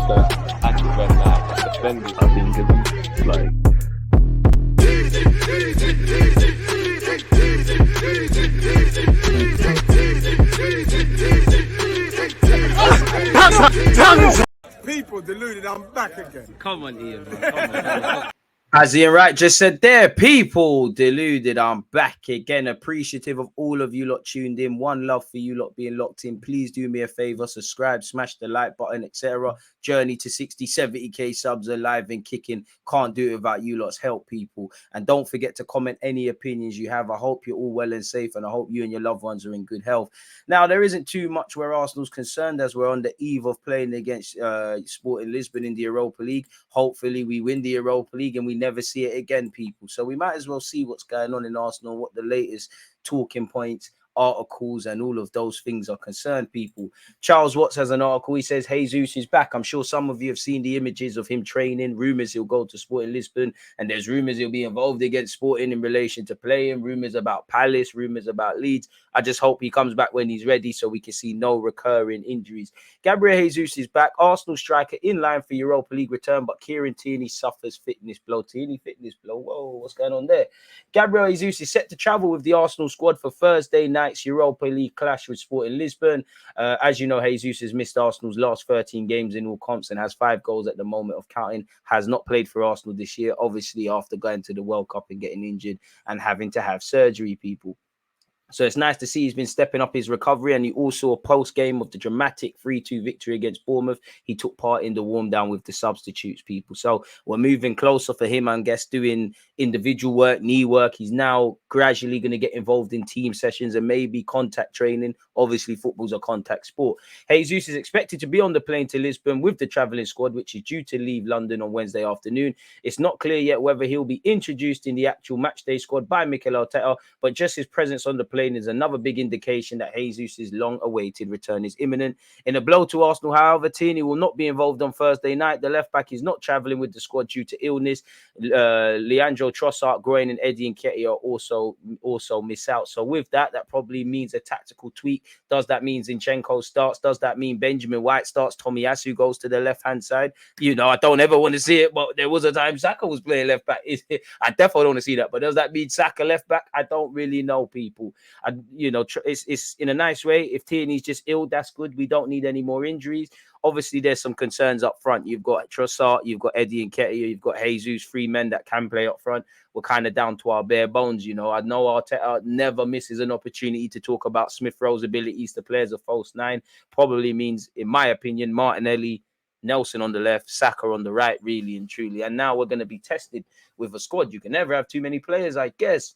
that actually when that defended. I think it's like people deluded. I'm back again. Come on, Ian. Man. Come on. As Ian Wright just said there, people deluded. I'm back again. Appreciative of all of you lot tuned in. One love for you lot being locked in. Please do me a favor, subscribe, smash the like button, etc. Journey to 60, 70k subs alive and kicking. Can't do it without you lot's help, people. And don't forget to comment any opinions you have. I hope you're all well and safe, and I hope you and your loved ones are in good health. Now, there isn't too much where Arsenal's concerned, as we're on the eve of playing against Sporting Lisbon in the Europa League. Hopefully, we win the Europa League and we never see it again, people. So we might as well see what's going on in Arsenal, what the latest talking points, articles, and all of those things are concerned, people. Charles Watts has an article. He says Jesus is back. I'm sure some of you have seen the images of him training. Rumors he'll go to Sporting Lisbon, and there's rumors he'll be involved against Sporting in relation to playing. Rumors about Palace, rumors about Leeds. I just hope he comes back when he's ready so we can see no recurring injuries. Gabriel Jesus is back. Arsenal striker in line for Europa League return, but Kieran Tierney suffers fitness blow. Tierney fitness blow. Whoa, what's going on there? Gabriel Jesus is set to travel with the Arsenal squad for Thursday night's Europa League clash with Sporting Lisbon. As you know, Jesus has missed Arsenal's last 13 games in all comps and has 5 goals at the moment of counting. Has not played for Arsenal this year, obviously after going to the World Cup and getting injured and having to have surgery, people. So it's nice to see he's been stepping up his recovery, and he also, post-game of the dramatic 3-2 victory against Bournemouth, he took part in the warm-down with the substitutes, people. So we're moving closer for him, I guess, doing individual work, knee work. He's now gradually going to get involved in team sessions and maybe contact training. Obviously, football's a contact sport. Jesus is expected to be on the plane to Lisbon with the travelling squad, which is due to leave London on Wednesday afternoon. It's not clear yet whether he'll be introduced in the actual matchday squad by Mikel Arteta, but just his presence on the plane is another big indication that Jesus' long-awaited return is imminent. In a blow to Arsenal, however, Tierney will not be involved on Thursday night. The left-back is not travelling with the squad due to illness. Leandro Trossard, Groen, and Eddie Nketiah also miss out. So with that probably means a tactical tweak. Does that mean Zinchenko starts? Does that mean Benjamin White starts? Tomiyasu goes to the left-hand side? You know, I don't ever want to see it, but there was a time Saka was playing left-back. I definitely don't want to see that. But does that mean Saka left-back? I don't really know, people. It's in a nice way. If Tierney's just ill, that's good. We don't need any more injuries. Obviously, there's some concerns up front. You've got Trossard, you've got Eddie Nketiah, you've got Jesus, 3 men that can play up front. We're kind of down to our bare bones, you know. I know Arteta never misses an opportunity to talk about Smith Rowe's abilities to play as a false 9. Probably means, in my opinion, Martinelli, Nelson on the left, Saka on the right, really and truly. And now we're going to be tested with a squad. You can never have too many players, I guess.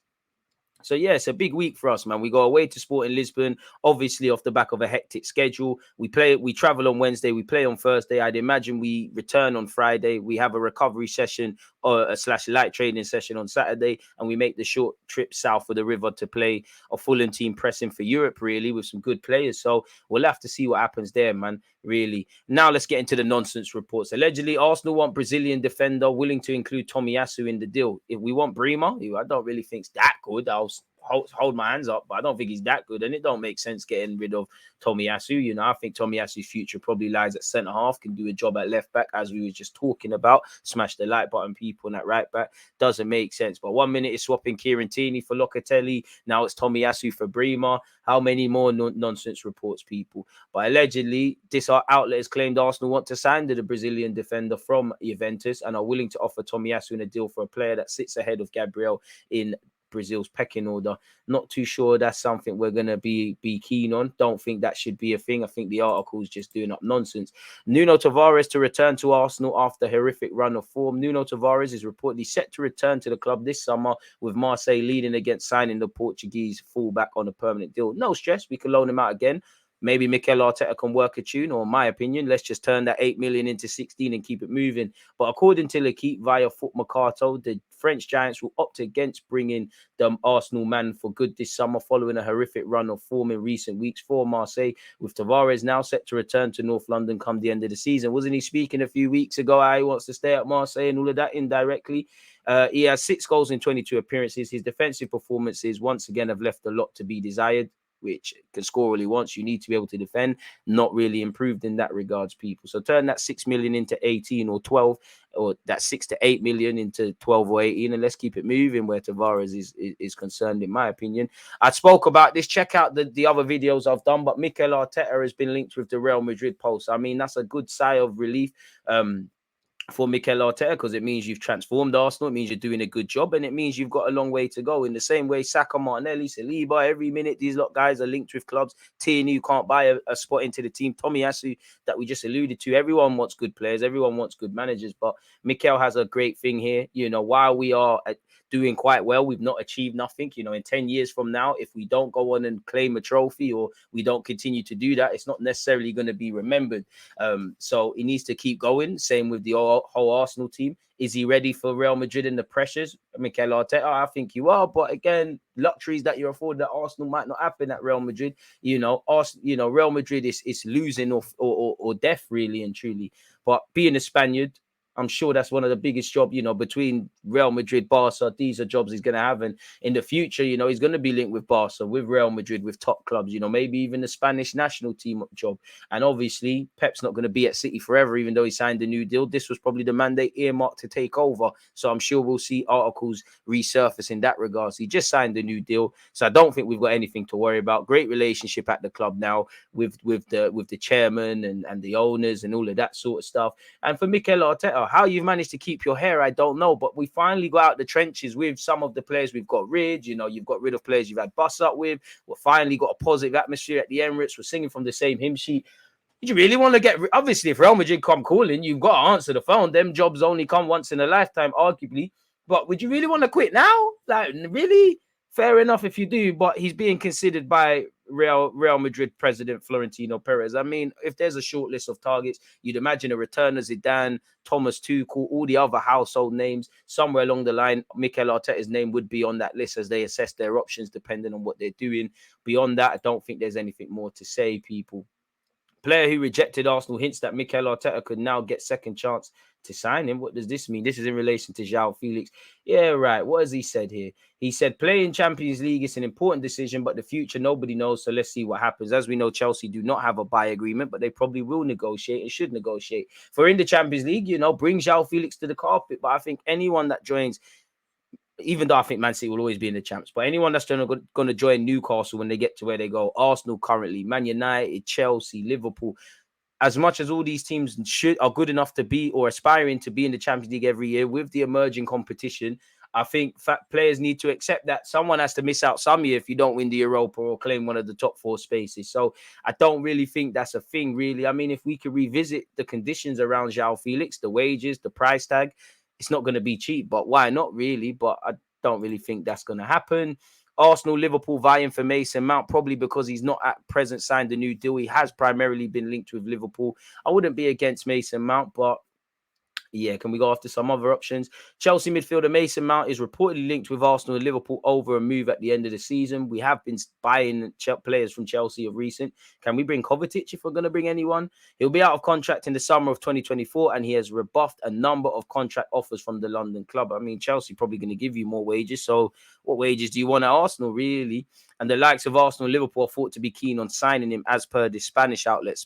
So, yeah, it's a big week for us, man. We go away to Sporting Lisbon, obviously off the back of a hectic schedule. We travel on Wednesday, we play on Thursday. I'd imagine we return on Friday. We have a recovery session or / light training session on Saturday, and we make the short trip south of the river to play a Fulham team pressing for Europe, really, with some good players. So we'll have to see what happens there, man, really. Now let's get into the nonsense reports. Allegedly, Arsenal want Brazilian defender willing to include Tomiyasu in the deal. If we want Brima, who I don't really think is that good, I'll hold my hands up, but I don't think he's that good, and it don't make sense getting rid of Tomiyasu. You know, I think Tomiyasu's future probably lies at centre half, can do a job at left back, as we were just talking about. Smash the like button, people, on that right back. Doesn't make sense. But 1 minute is swapping Kieran Tierney for Locatelli. Now it's Tomiyasu for Brima. How many more nonsense reports, people? But allegedly, this outlet has claimed Arsenal want to sign the Brazilian defender from Juventus and are willing to offer Tomiyasu in a deal for a player that sits ahead of Gabriel in Brazil's pecking order. Not too sure that's something we're going to be keen on. Don't think that should be a thing. I think the article is just doing up nonsense. Nuno Tavares to return to Arsenal after a horrific run of form. Nuno Tavares is reportedly set to return to the club this summer, with Marseille leading against signing the Portuguese fullback on a permanent deal. No stress, we can loan him out again. Maybe Mikel Arteta can work a tune, or in my opinion, let's just turn that 8 million into 16 and keep it moving. But according to L'Equipe via Foot Mercato, the French Giants will opt against bringing the Arsenal man for good this summer, following a horrific run of form in recent weeks for Marseille, with Tavares now set to return to North London come the end of the season. Wasn't he speaking a few weeks ago how he wants to stay at Marseille and all of that indirectly? He has 6 goals in 22 appearances. His defensive performances once again have left a lot to be desired. which can score all he wants. You need to be able to defend. Not really improved in that regards, people. So turn that 6 million into 18 or 12, or that 6 to 8 million into 12 or 18, and let's keep it moving where Tavares is concerned, in my opinion. I spoke about this. Check out the other videos I've done, but Mikel Arteta has been linked with the Real Madrid post. I mean, that's a good sigh of relief for Mikel Arteta, because it means you've transformed Arsenal. It means you're doing a good job, and it means you've got a long way to go. In the same way, Saka, Martinelli, Saliba, every minute these lot guys are linked with clubs. Tierney can't buy a spot into the team. Tomiyasu, that we just alluded to. Everyone wants good players. Everyone wants good managers. But Mikel has a great thing here. You know, while we are doing quite well, we've not achieved nothing. You know, in 10 years from now, if we don't go on and claim a trophy, or we don't continue to do that, it's not necessarily going to be remembered. So he needs to keep going. Same with the whole Arsenal team. Is he ready for Real Madrid and the pressures? Mikel Arteta, I think you are. But again, luxuries that you're afforded at Arsenal might not happen at Real Madrid. You know, Real Madrid is losing or death, really and truly. But being a Spaniard, I'm sure that's one of the biggest jobs, you know, between Real Madrid, Barca. These are jobs he's going to have. And in the future, you know, he's going to be linked with Barca, with Real Madrid, with top clubs, you know, maybe even the Spanish national team job. And obviously, Pep's not going to be at City forever, even though he signed a new deal. This was probably the mandate earmarked to take over. So I'm sure we'll see articles resurface in that regard. So he just signed a new deal. So I don't think we've got anything to worry about. Great relationship at the club now with the chairman and the owners and all of that sort of stuff. And for Mikel Arteta, how you've managed to keep your hair, I don't know. But we finally got out the trenches with some of the players we've got rid. You know, you've got rid of players you've had bust up with. We've finally got a positive atmosphere at the Emirates. We're singing from the same hymn sheet. Did you really want to get... Obviously, if Real Madrid come calling, you've got to answer the phone. Them jobs only come once in a lifetime, arguably. But would you really want to quit now? Like, really? Fair enough if you do, but he's being considered by Real Madrid president Florentino Perez. I mean, if there's a short list of targets, you'd imagine a returner, Zidane, Thomas Tuchel, all the other household names. Somewhere along the line, Mikel Arteta's name would be on that list as they assess their options depending on what they're doing. Beyond that, I don't think there's anything more to say, people. Player who rejected Arsenal hints that Mikel Arteta could now get second chance to sign him. What does this mean? This is in relation to João Felix. Yeah, right. What has he said here? He said playing Champions League is an important decision, but the future nobody knows. So let's see what happens. As we know, Chelsea do not have a buy agreement, but they probably will negotiate and should negotiate. For in the Champions League, you know, bring João Felix to the carpet. But I think anyone that joins, even though I think Man City will always be in the champs, but anyone that's going to join Newcastle when they get to where they go, Arsenal currently, Man United, Chelsea, Liverpool, as much as all these teams are good enough to be or aspiring to be in the Champions League every year with the emerging competition, I think players need to accept that someone has to miss out some year if you don't win the Europa or claim one of the top 4 spaces. So I don't really think that's a thing, really. I mean, if we could revisit the conditions around João Felix, the wages, the price tag, it's not going to be cheap, but why not, really? But I don't really think that's going to happen. Arsenal, Liverpool vying for Mason Mount, probably because he's not at present signed a new deal. He has primarily been linked with Liverpool. I wouldn't be against Mason Mount, but yeah, can we go after some other options? Chelsea midfielder Mason Mount is reportedly linked with Arsenal and Liverpool over a move at the end of the season. We have been buying players from Chelsea of recent. Can we bring Kovacic if we're going to bring anyone? He'll be out of contract in the summer of 2024, and he has rebuffed a number of contract offers from the London club. I mean, Chelsea probably going to give you more wages. So what wages do you want at Arsenal, really? And the likes of Arsenal and Liverpool are thought to be keen on signing him as per the Spanish outlet.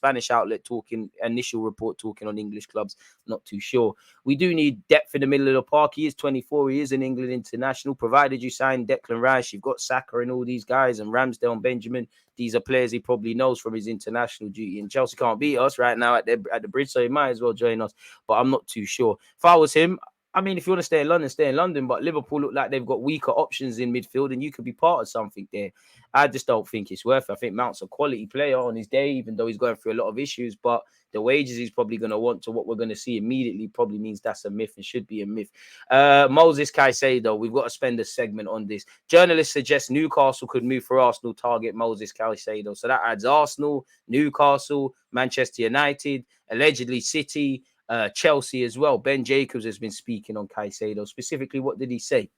Talking, initial report talking on English clubs, not too sure. We do need depth in the middle of the park. He is 24. He is an England international. Provided you sign Declan Rice, you've got Saka and all these guys, and Ramsdale and Benjamin. These are players he probably knows from his international duty. And Chelsea can't beat us right now at the bridge, so he might as well join us. But I'm not too sure. If I was him, I mean, if you want to stay in London, stay in London. But Liverpool look like they've got weaker options in midfield, and you could be part of something there. I just don't think it's worth it. I think Mount's a quality player on his day, even though he's going through a lot of issues. But the wages he's probably going to want to what we're going to see immediately probably means that's a myth and should be a myth. Moises Caicedo, we've got to spend a segment on this. Journalists suggest Newcastle could move for Arsenal target Moises Caicedo. So that adds Arsenal, Newcastle, Manchester United, allegedly City, Chelsea as well. Ben Jacobs has been speaking on Caicedo. Specifically, what did he say?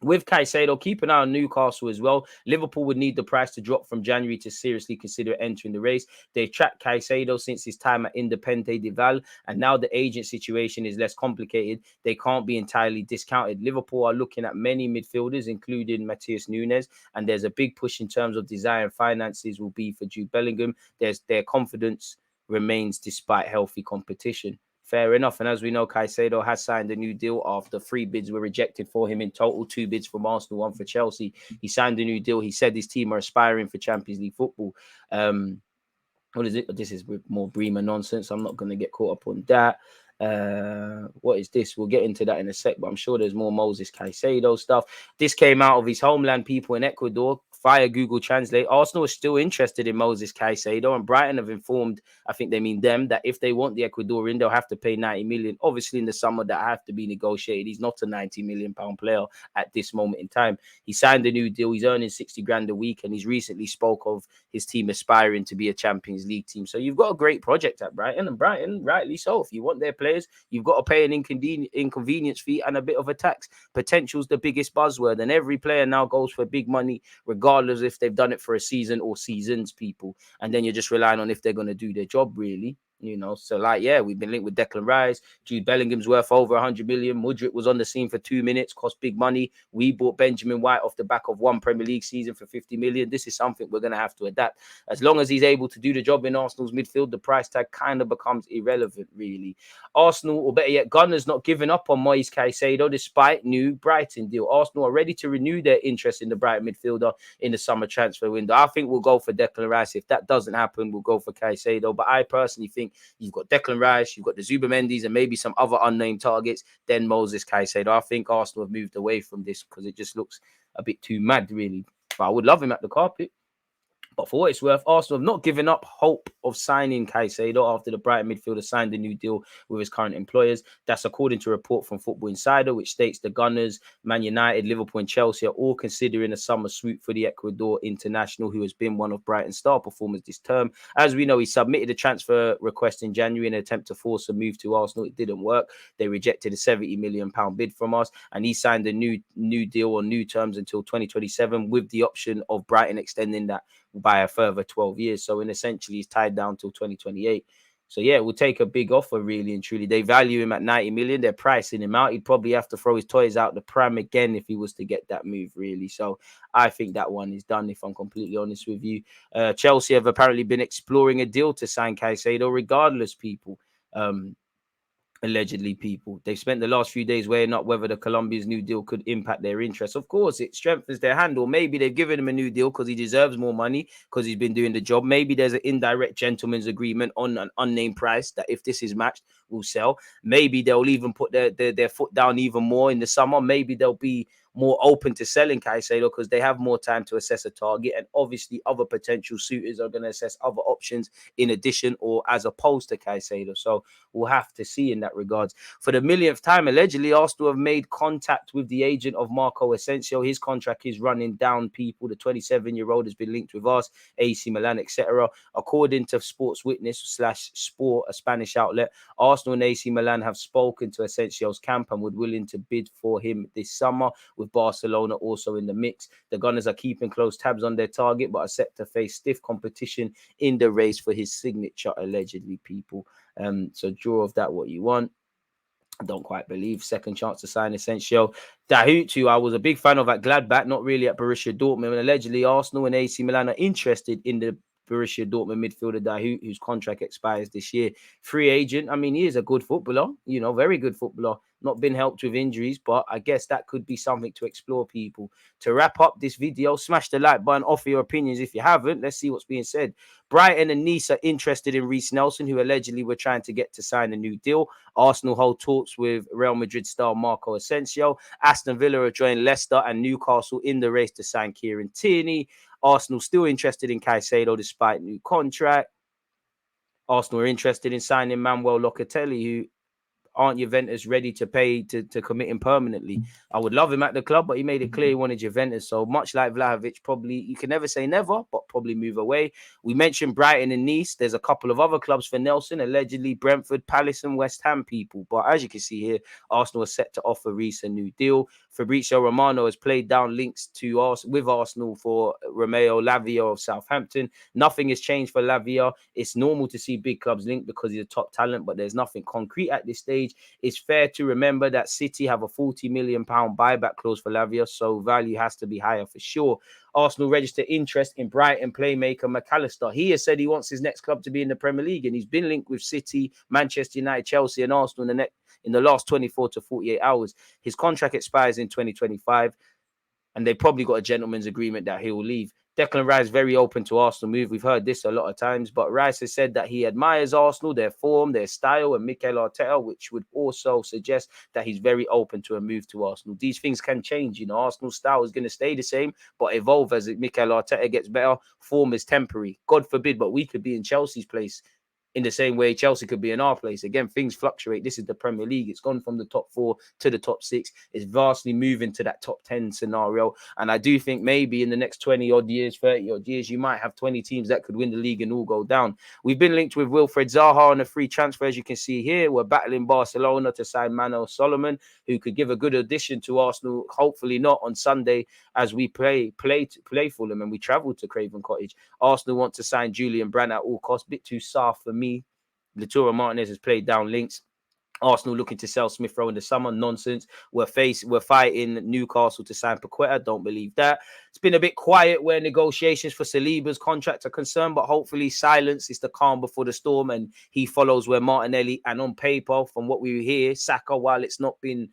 With Caicedo, keep an eye on Newcastle as well. Liverpool would need the price to drop from January to seriously consider entering the race. They've tracked Caicedo since his time at Independente de Val, and now the agent situation is less complicated. They can't be entirely discounted. Liverpool are looking at many midfielders, including Matheus Nunes, and there's a big push in terms of desire and finances will be for Jude Bellingham. Their confidence remains despite healthy competition. Fair enough. And as we know, Caicedo has signed a new deal after 3 bids were rejected for him in total, 2 bids from Arsenal, 1 for Chelsea. He signed a new deal. He said his team are aspiring for Champions League football. What is it? This is more Bremer nonsense. I'm not going to get caught up on that. What is this? We'll get into that in a sec, but I'm sure there's more Moises Caicedo stuff. This came out of his homeland people in Ecuador via Google Translate. Arsenal is still interested in Moises Caicedo, and Brighton have informed, I think they mean them, that if they want the Ecuadorian, they'll have to pay 90 million. Obviously, in the summer, that have to be negotiated. He's not a 90 million pound player at this moment in time. He signed a new deal. He's earning 60 grand a week, and he's recently spoke of his team aspiring to be a Champions League team. So you've got a great project at Brighton, and Brighton, rightly so. If you want their players, you've got to pay an inconvenience fee and a bit of a tax. Potential's the biggest buzzword, and every player now goes for big money, regardless if they've done it for a season or seasons, people. And then you're just relying on if they're going to do their job, really. You know, so we've been linked with Declan Rice. Jude Bellingham's worth over 100 million. Mudryk was on the scene for 2 minutes, cost big money. We bought Benjamin White off the back of 1 Premier League season for 50 million. This is something we're going to have to adapt. As long as he's able to do the job in Arsenal's midfield, the price tag kind of becomes irrelevant, really. Arsenal, or better yet, Gunners not giving up on Moises Caicedo despite new Brighton deal. Arsenal are ready to renew their interest in the Brighton midfielder in the summer transfer window. I think we'll go for Declan Rice. If that doesn't happen, we'll go for Caicedo. But I personally think you've got Declan Rice, you've got the Zubimendis, and maybe some other unnamed targets, then Moises Caicedo. I think Arsenal have moved away from this because it just looks a bit too mad, really. But I would love him at the carpet. But for what it's worth, Arsenal have not given up hope of signing Caicedo after the Brighton midfielder signed a new deal with his current employers. That's according to a report from Football Insider, which states the Gunners, Man United, Liverpool and Chelsea are all considering a summer swoop for the Ecuador international, who has been one of Brighton's star performers this term. As we know, he submitted a transfer request in January in an attempt to force a move to Arsenal. It didn't work. They rejected a £70 million bid from us, and he signed a new deal on new terms until 2027 with the option of Brighton extending that by a further 12 years. So, essentially, he's tied down till 2028. So, yeah, it will take a big offer, really and truly. They value him at 90 million. They're pricing him out. He'd probably have to throw his toys out the pram again if he was to get that move, really. So, I think that one is done, if I'm completely honest with you. Chelsea have apparently been exploring a deal to sign Caicedo, regardless, people. Allegedly, people. They've spent the last few days weighing up whether the Colombia's new deal could impact their interest. Of course, it strengthens their hand, or maybe they've given him a new deal because he deserves more money because he's been doing the job. Maybe there's an indirect gentleman's agreement on an unnamed price that if this is matched, will sell. Maybe they'll even put their foot down even more in the summer. Maybe they'll be more open to selling Caicedo because they have more time to assess a target, and obviously other potential suitors are going to assess other options in addition or as opposed to Caicedo. So we'll have to see in that regards. For the millionth time, allegedly, Arsenal have made contact with the agent of Marco Asensio. His contract is running down, people. The 27-year-old has been linked with us, AC Milan, etc. According to Sports Witness / Sport, a Spanish outlet, Arsenal and AC Milan have spoken to Asensio's camp and would willing to bid for him this summer, with Barcelona also in the mix. The Gunners are keeping close tabs on their target, but are set to face stiff competition in the race for his signature, allegedly, people. So draw of that what you want. I don't quite believe. Second chance to sign Asensio. Dahoud, who I was a big fan of at Gladbach, not really at Borussia Dortmund. And allegedly, Arsenal and AC Milan are interested in the Borussia Dortmund midfielder Dahoud, whose contract expires this year. Free agent. I mean, he is a good footballer, very good footballer. Not been helped with injuries, but I guess that could be something to explore, people. To wrap up this video, smash the like button, offer your opinions if you haven't. Let's see what's being said. Brighton and Nice are interested in Reece Nelson, who allegedly were trying to get to sign a new deal. Arsenal hold talks with Real Madrid star Marco Asensio. Aston Villa are joining Leicester and Newcastle in the race to sign Kieran Tierney. Arsenal still interested in Caicedo despite new contract. Arsenal are interested in signing Manuel Locatelli, who aren't Juventus ready to pay to commit him permanently. I would love him at the club, but he made it clear he wanted Juventus. So much like Vlahovic, probably, you can never say never, but probably move away. We mentioned Brighton and Nice. There's a couple of other clubs for Nelson, allegedly Brentford, Palace and West Ham, people. But as you can see here, Arsenal are set to offer Reece a new deal. Fabrizio Romano has played down links to with Arsenal for Romeo Lavia of Southampton. Nothing has changed for Lavia. It's normal to see big clubs linked because he's a top talent, but there's nothing concrete at this stage. It's fair to remember that City have a £40 million buyback clause for Lavia, so value has to be higher for sure. Arsenal registered interest in Brighton playmaker McAllister. He has said he wants his next club to be in the Premier League, and he's been linked with City, Manchester United, Chelsea, and Arsenal in the last 24 to 48 hours. His contract expires in 2025, and they probably got a gentleman's agreement that he will leave. Declan Rice very open to Arsenal move. We've heard this a lot of times, but Rice has said that he admires Arsenal, their form, their style, and Mikel Arteta, which would also suggest that he's very open to a move to Arsenal. These things can change. You know, Arsenal's style is going to stay the same, but evolve as Mikel Arteta gets better. Form is temporary. God forbid, but we could be in Chelsea's place in the same way Chelsea could be in our place. Again, things fluctuate. This is the Premier League. It's gone from the top 4 to the top 6. It's vastly moving to that top 10 scenario. And I do think maybe in the next 20 odd years, 30 odd years, you might have 20 teams that could win the league and all go down. We've been linked with Wilfred Zaha on a free transfer, as you can see here. We're battling Barcelona to sign Manuel Solomon, who could give a good addition to Arsenal. Hopefully not on Sunday as we play Fulham and we travel to Craven Cottage. Arsenal want to sign Julian Brandt at all costs. Bit too soft for me. Lautaro Martinez has played down links. Arsenal looking to sell Smith Rowe in the summer. Nonsense. We're fighting Newcastle to sign Paqueta. Don't believe that. It's been a bit quiet where negotiations for Saliba's contract are concerned, but hopefully silence is the calm before the storm, and he follows where Martinelli, and on paper, from what we hear, Saka, while it's not been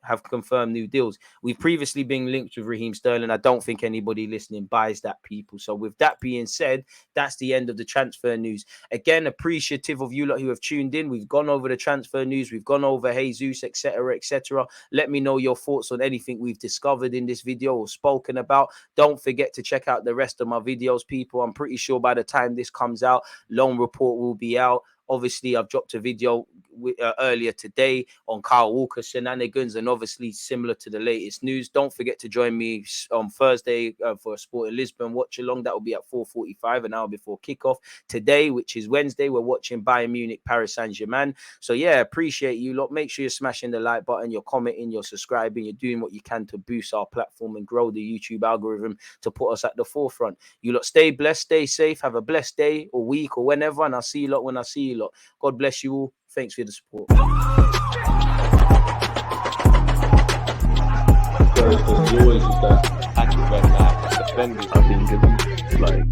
have confirmed new deals. We've previously been linked with Raheem Sterling. I don't think anybody listening buys that, people. So with that being said, that's the end of the transfer news. Again, appreciative of you lot who have tuned in. We've gone over the transfer news. We've gone over Jesus, etc., etc. Let me know your thoughts on anything we've discovered in this video or spoken about. Don't forget to check out the rest of my videos, people. I'm pretty sure by the time this comes out, loan report will be out. Obviously, I've dropped a video earlier today on Kyle Walker's shenanigans, and obviously similar to the latest news. Don't forget to join me on Thursday for a Sport in Lisbon watch along. That will be at 4:45, an hour before kickoff. Today, which is Wednesday, we're watching Bayern Munich, Paris Saint-Germain. So yeah, appreciate you lot. Make sure you're smashing the like button, you're commenting, you're subscribing, you're doing what you can to boost our platform and grow the YouTube algorithm to put us at the forefront. You lot stay blessed, stay safe, have a blessed day or week or whenever, and I'll see you lot when I see you lot. God bless you all. Thanks for the support. He always was that active red man, defending. I think it's like